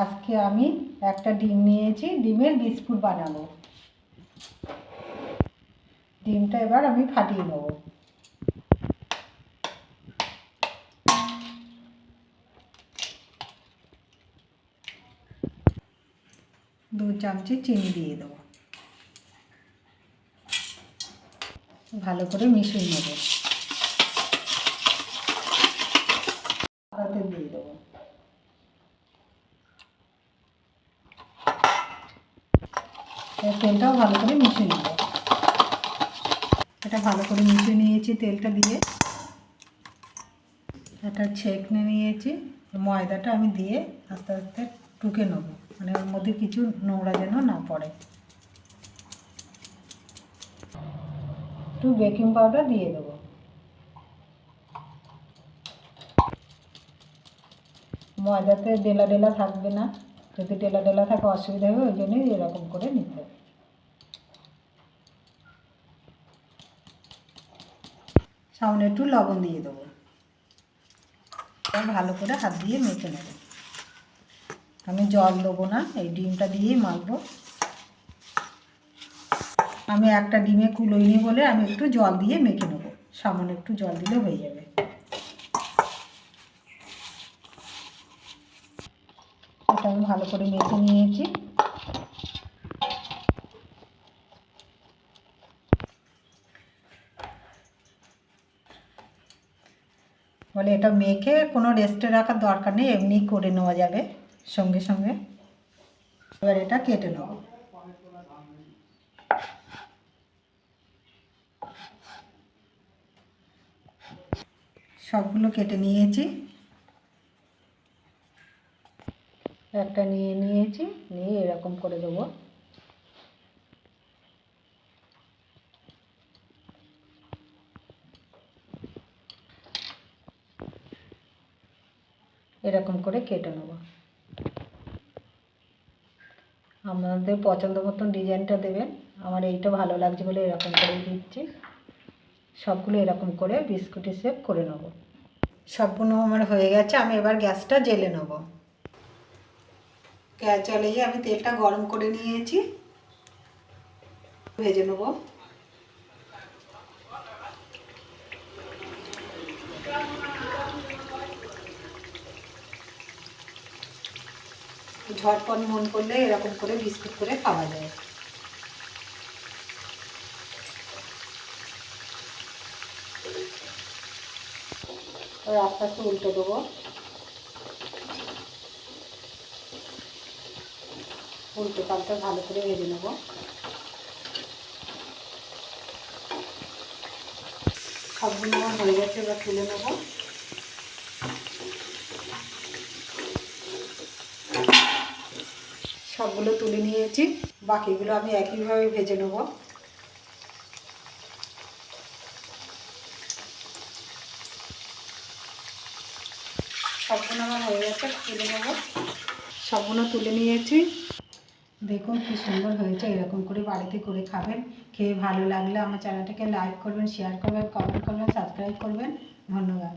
আজকে আমি একটা ডিম নিয়েছি, ডিমের বিস্কুট বানাবো। ডিমটা এবার আমি ফাটিয়ে নেব। দু চামচি চিনি দিয়ে দেবো, ভালো করে মিশিয়ে নেব। তাতে দিয়ে দেবো তেলটাও ভালো করে মিশিয়ে নেব। এটা ভালো করে মিশিয়ে নিয়েছি তেলটা দিয়ে। একটা ছেঁকনি নিয়েছি, ময়দাটা আমি দিয়ে আস্তে আস্তে টুকে নেব, মানে ওর মধ্যে কিছু নোংরা যেন না পড়ে। একটু বেকিং পাউডার দিয়ে দেবো। ময়দাতে ডেলা ডেলা থাকবে না, যদি ডেলা ডেলা থাকে অসুবিধা হবে, ওই জন্যই এরকম করে নিতে হবে। সামনে একটু লবণ দিয়ে দেবো, ভালো করে হাত দিয়ে মেখে নেব। আমি জল দেবো না, এই ডিমটা দিয়েই মাখবো। আমি একটা ডিমে কুলোইনি বলে আমি একটু জল দিয়ে মেখে নেবো, সামান্য একটু জল দিলে হয়ে যাবে। এটা আমি ভালো করে মেখে নিয়েছি। বলে এটা মেখে কোনো রেস্টে রাখার দরকার নেই, এমনি করে নেওয়া যাবে সঙ্গে সঙ্গে। এবার এটা কেটে নেব। সবগুলো কেটে নিয়েছি। একটা নিয়েছি, নিয়ে এরকম করে দেবো। এরকম করে কেটে নেব। আপনাদের পছন্দ মতন ডিজাইনটা দেবেন। আমার এইটা ভালো লাগছে বলে এরকম করে দিচ্ছি। সবগুলো এরকম করে বিস্কুটের শেপ করে নেব। সবগুলো আমার হয়ে গেছে, আমি এবার গ্যাসটা জ্বেলে নেব। গ্যাস জ্বালিয়ে আমি তেলটা গরম করে নিয়েছি, ভেজে নেব। ঝটপট মন করলে এরকম করে বিস্কুট করে খাওয়া যায়। আর আস্তে আস্তে উল্টে দেবো। উল্টে পাল্টে ভালো করে ভেজে নেব। সবগুলো আমার হয়ে গেছে, এবার তুলে নেব। সবগুলো তুলে নিয়েছি, বাকিগুলো আমি একইভাবে ভেজে নেব। সবগুলো আমার হয়ে গেছে, তুলে নেব। সবগুলো তুলে নিয়েছি। দেখুন কি সুন্দর হয়েছে, এরকম করে বাড়িতে করে খাবেন। খেয়ে ভালো লাগলে আমার চ্যানেলটাকে লাইক করবেন, শেয়ার করবেন, কমেন্ট করবেন, সাবস্ক্রাইব করবেন। ধন্যবাদ।